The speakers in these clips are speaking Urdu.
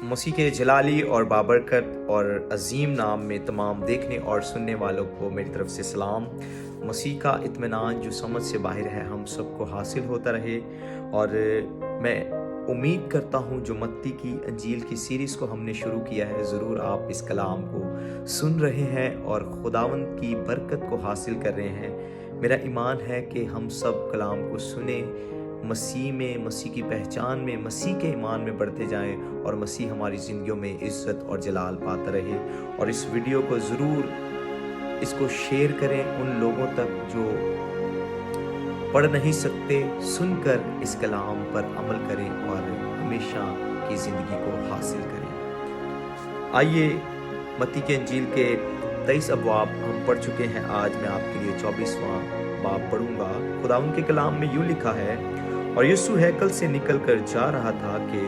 مسیح کے جلالی اور بابرکت اور عظیم نام میں تمام دیکھنے اور سننے والوں کو میری طرف سے سلام۔ مسیح کا اطمینان جو سمجھ سے باہر ہے ہم سب کو حاصل ہوتا رہے، اور میں امید کرتا ہوں جو متی کی انجیل کی سیریز کو ہم نے شروع کیا ہے، ضرور آپ اس کلام کو سن رہے ہیں اور خداوند کی برکت کو حاصل کر رہے ہیں۔ میرا ایمان ہے کہ ہم سب کلام کو سنیں، مسیح میں، مسیح کی پہچان میں، مسیح کے ایمان میں بڑھتے جائیں، اور مسیح ہماری زندگیوں میں عزت اور جلال پاتا رہے۔ اور اس ویڈیو کو ضرور اس کو شیئر کریں ان لوگوں تک جو پڑھ نہیں سکتے، سن کر اس کلام پر عمل کریں اور ہمیشہ کی زندگی کو حاصل کریں۔ آئیے متی کے انجیل کے 23 ابواب ہم پڑھ چکے ہیں، آج میں آپ کے لیے 24واں باب پڑھوں گا۔ خداوند کے کلام میں یوں لکھا ہے، اور یسوع ہیکل سے نکل کر جا رہا تھا کہ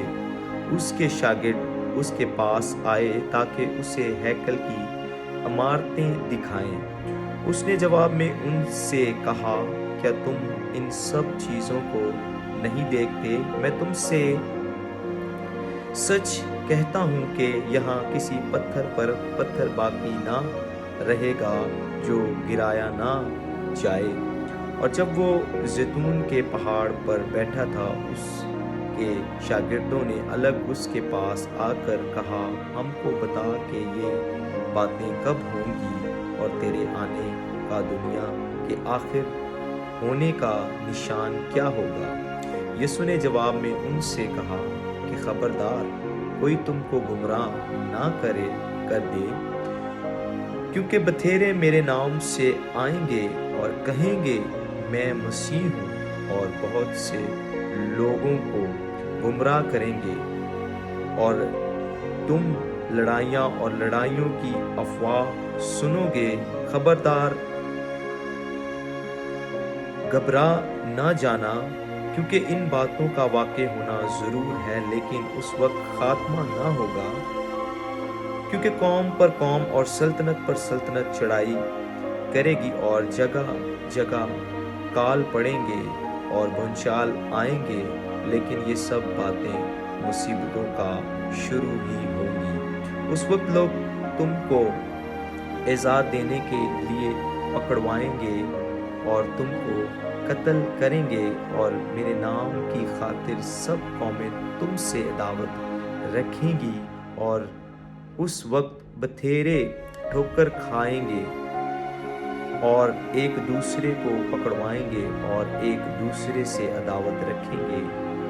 اس کے شاگرد اس کے پاس آئے تاکہ اسے ہیکل کی عمارتیں دکھائیں۔ اس نے جواب میں ان سے کہا، کیا تم ان سب چیزوں کو نہیں دیکھتے؟ میں تم سے سچ کہتا ہوں کہ یہاں کسی پتھر پر پتھر باقی نہ رہے گا جو گرایا نہ جائے۔ اور جب وہ زیتون کے پہاڑ پر بیٹھا تھا، اس کے شاگردوں نے الگ اس کے پاس آ کر کہا، ہم کو بتا کہ یہ باتیں کب ہوں گی اور تیرے آنے کا دنیا کے آخر ہونے کا نشان کیا ہوگا؟ یسوع نے جواب میں ان سے کہا کہ خبردار کوئی تم کو گمراہ نہ کر دے، کیونکہ بتھیرے میرے نام سے آئیں گے اور کہیں گے میں مسیح ہوں، اور بہت سے لوگوں کو گمراہ کریں گے، اور تم لڑائیاں اور لڑائیوں کی افواہ سنو گے۔ خبردار گھبرا نہ جانا، کیونکہ ان باتوں کا واقع ہونا ضرور ہے، لیکن اس وقت خاتمہ نہ ہوگا، کیونکہ قوم پر قوم اور سلطنت پر سلطنت چڑھائی کرے گی، اور جگہ جگہ کال پڑیں گے اور بھونچال آئیں گے، لیکن یہ سب باتیں مصیبتوں کا شروع ہی ہوں گی۔ اس وقت لوگ تم کو ایذا دینے کے لیے پکڑوائیں گے اور تم کو قتل کریں گے، اور میرے نام کی خاطر سب قومیں تم سے عداوت رکھیں گی، اور اس وقت بتھیرے ٹھوکر کھائیں گے اور ایک دوسرے کو پکڑوائیں گے اور ایک دوسرے سے عداوت رکھیں گے،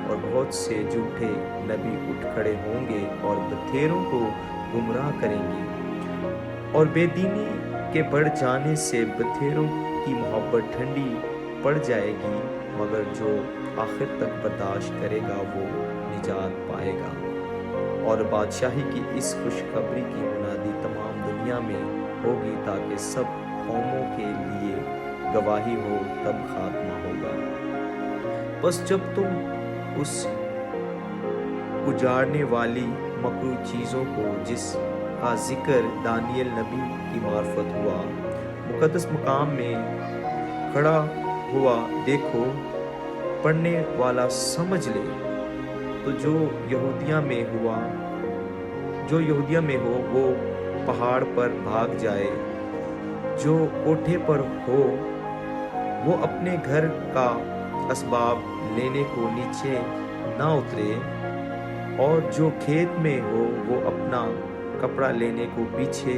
اور بہت سے جھوٹے نبی اٹھ کھڑے ہوں گے اور بتھیروں کو گمراہ کریں گے، اور بے دینی کے بڑھ جانے سے بتھیروں کی محبت ٹھنڈی پڑ جائے گی، مگر جو آخر تک برداشت کرے گا وہ نجات پائے گا۔ اور بادشاہی کی اس خوشخبری کی منادی تمام دنیا میں ہوگی تاکہ سب قوموں کے لیے گواہی ہو، تب خاتمہ ہوگا۔ بس جب تم اس اجاڑنے والی مکروہ چیزوں کو جس کا ذکر دانیل نبی کی معرفت ہوا، مقدس مقام میں کھڑا ہوا دیکھو، پڑھنے والا سمجھ لے، تو جو یہودیہ میں ہو وہ پہاڑ پر بھاگ جائے، جو کوٹھے پر ہو وہ اپنے گھر کا اسباب لینے کو نیچے نہ اترے، اور جو کھیت میں ہو وہ اپنا کپڑا لینے کو پیچھے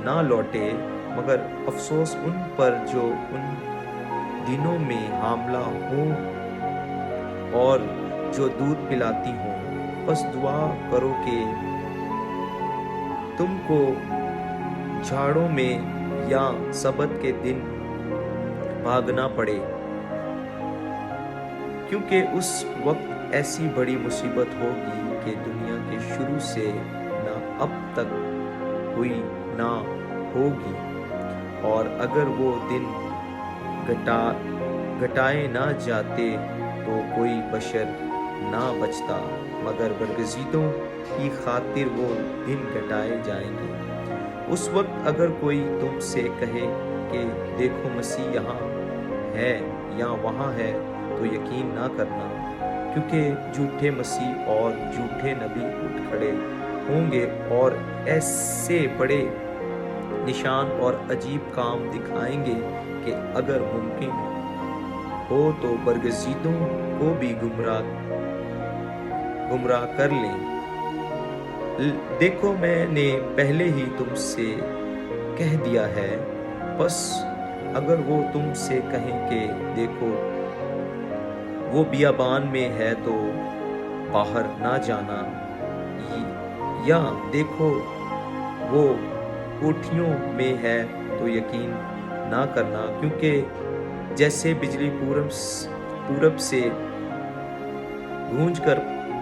نہ لوٹے، مگر افسوس ان پر جو ان دنوں میں حاملہ ہوں اور جو دودھ پلاتی ہوں۔ بس دعا کرو کہ تم کو جھاڑوں میں یا سبت کے دن بھاگنا پڑے، کیونکہ اس وقت ایسی بڑی مصیبت ہوگی کہ دنیا کے شروع سے نہ اب تک ہوئی نہ ہوگی، اور اگر وہ دن گھٹائے نہ جاتے تو کوئی بشر نہ بچتا، مگر برگزیدوں کی خاطر وہ دن گھٹائے جائیں گے۔ اس وقت اگر کوئی تم سے کہے کہ دیکھو مسیح یہاں ہے یا وہاں ہے، تو یقین نہ کرنا، کیونکہ جھوٹے مسیح اور جھوٹے نبی اٹھ کھڑے ہوں گے اور ایسے بڑے نشان اور عجیب کام دکھائیں گے کہ اگر ممکن ہو تو برگزیدوں کو بھی گمراہ کر لیں۔ دیکھو میں نے پہلے ہی تم سے کہہ دیا ہے، بس اگر وہ تم سے کہیں کہ دیکھو وہ بیابان میں ہے تو باہر نہ جانا، یا دیکھو وہ کوٹھیوں میں ہے تو یقین نہ کرنا، کیونکہ جیسے بجلی پورب سے گونج کر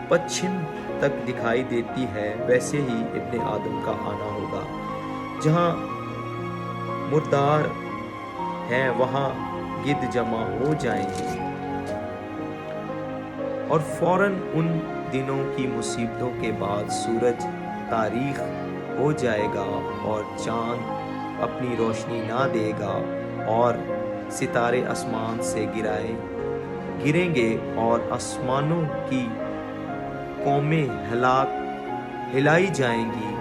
پچھم تک دکھائی دیتی ہے، ویسے ہی ابن آدم کا آنا ہوگا۔ جہاں مردار ہیں وہاں گدھ جمع ہو جائیں گے، اور فوراً ان دنوں کی مصیبتوں کے بعد سورج تاریک ہو جائے گا اور چاند اپنی روشنی نہ دے گا اور ستارے آسمان سے گریں گے اور آسمانوں کی قومیں ہلائی جائیں گی،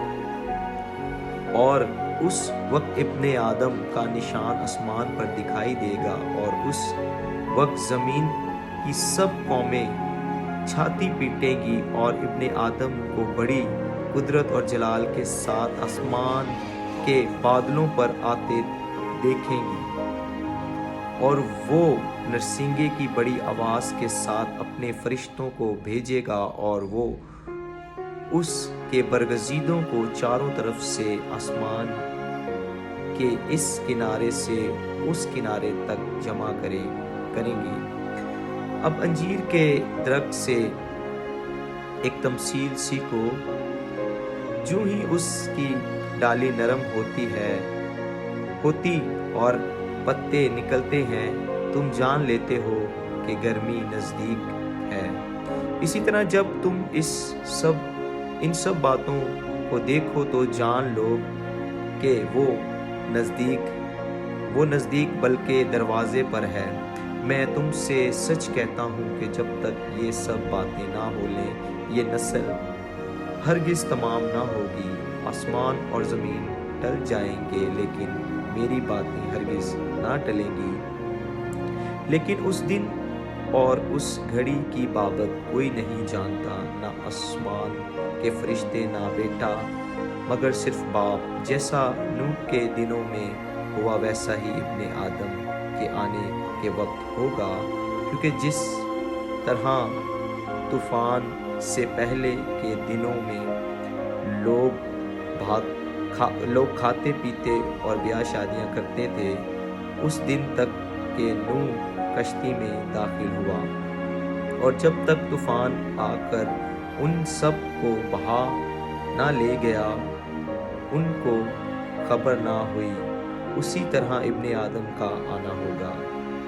اور اس وقت ابن آدم کا نشان آسمان پر دکھائی دے گا، اور اس وقت زمین کی سب قومیں چھاتی پیٹیں گی اور ابن آدم کو بڑی قدرت اور جلال کے ساتھ آسمان کے بادلوں پر آتے دیکھیں گی، اور وہ نرسنگے کی بڑی آواز کے ساتھ اپنے فرشتوں کو بھیجے گا، اور وہ اس کے برگزیدوں کو چاروں طرف سے آسمان کے اس کنارے سے اس کنارے تک جمع کریں گے۔ اب انجیر کے درخت سے ایک تمثیل سیکھو، جو ہی اس کی ڈالی نرم ہوتی اور پتے نکلتے ہیں، تم جان لیتے ہو کہ گرمی نزدیک ہے۔ اسی طرح جب تم ان سب باتوں کو دیکھو تو جان لو کہ وہ نزدیک بلکہ دروازے پر ہے۔ میں تم سے سچ کہتا ہوں کہ جب تک یہ سب باتیں نہ ہو لیں، یہ نسل ہرگز تمام نہ ہوگی۔ آسمان اور زمین ٹل جائیں گے لیکن میری باتیں ہرگز نہ ٹلیں گی۔ لیکن اس دن اور اس گھڑی کی بابت کوئی نہیں جانتا، نہ آسمان کے فرشتے نہ بیٹا، مگر صرف باپ۔ جیسا نوح کے دنوں میں ہوا ویسا ہی ابن آدم کے آنے کے وقت ہوگا، کیونکہ جس طرح طوفان سے پہلے کے دنوں میں لوگ کھاتے پیتے اور بیاہ شادیاں کرتے تھے، اس دن تک کہ نوح کشتی میں داخل ہوا، اور جب تک طوفان آ کر ان سب کو بہا نہ لے گیا، ان کو خبر نہ ہوئی، اسی طرح ابن آدم کا آنا ہوگا۔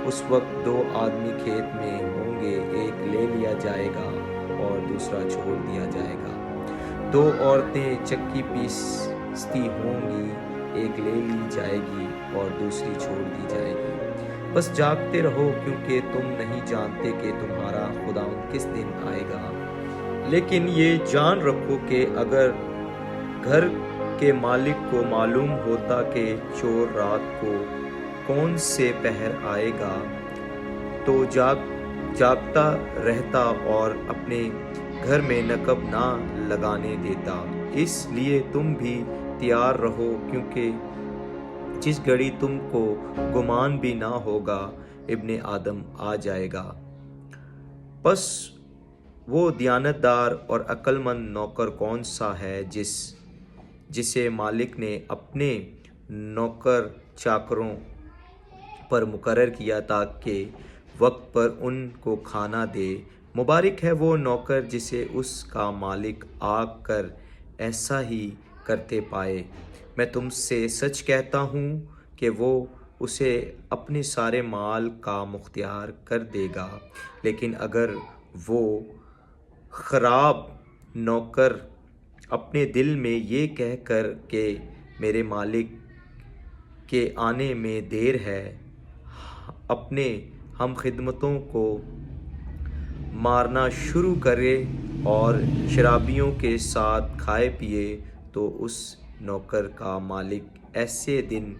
اس وقت 2 آدمی کھیت میں ہوں گے، ایک لے لیا جائے گا اور دوسرا چھوڑ دیا جائے گا۔ 2 عورتیں چکی پیستی ہوں گی، ایک لے لی جائے گی اور دوسری چھوڑ دی جائے گی۔ بس جاگتے رہو، کیونکہ تم نہیں جانتے کہ تمہارا خداوند کس دن آئے گا۔ لیکن یہ جان رکھو کہ اگر گھر کے مالک کو معلوم ہوتا کہ چور رات کو کون سے پہر آئے گا، تو جاگتا رہتا اور اپنے گھر میں نقب نہ لگانے دیتا۔ اس لیے تم بھی تیار رہو، کیونکہ جس گھڑی تم کو گمان بھی نہ ہوگا، ابن آدم آ جائے گا۔ پس وہ دیانتدار اور عقل مند نوکر کون سا ہے جسے مالک نے اپنے نوکر چاکروں پر مقرر کیا تاکہ وقت پر ان کو کھانا دے۔ مبارک ہے وہ نوکر جسے اس کا مالک آ کر ایسا ہی کرتے پائے۔ میں تم سے سچ کہتا ہوں کہ وہ اسے اپنے سارے مال کا مختیار کر دے گا۔ لیکن اگر وہ خراب نوکر اپنے دل میں یہ کہہ کر کہ میرے مالک کے آنے میں دیر ہے، اپنے ہم خدمتوں کو مارنا شروع کرے اور شرابیوں کے ساتھ کھائے پیے تو اس نوکر کا مالک ایسے دن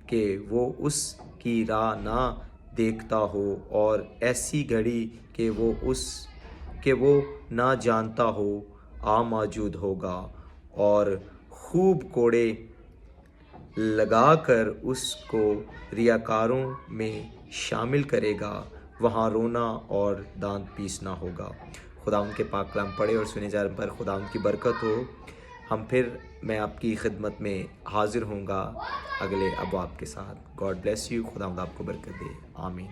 کہ وہ اس کی راہ نہ دیکھتا ہو اور ایسی گھڑی کہ وہ نہ جانتا ہو آ موجود ہوگا اور خوب کوڑے لگا کر اس کو ریاکاروں میں شامل کرے گا، وہاں رونا اور دانت پیسنا ہوگا۔ خدا ان کے پاک کلام پڑھے اور سنے جانے پر خدا ان کی برکت ہو۔ میں آپ کی خدمت میں حاضر ہوں گا اگلے ابواب کے ساتھ۔ گاڈ بلیس یو، خدا آپ کو برکت دے، آمین۔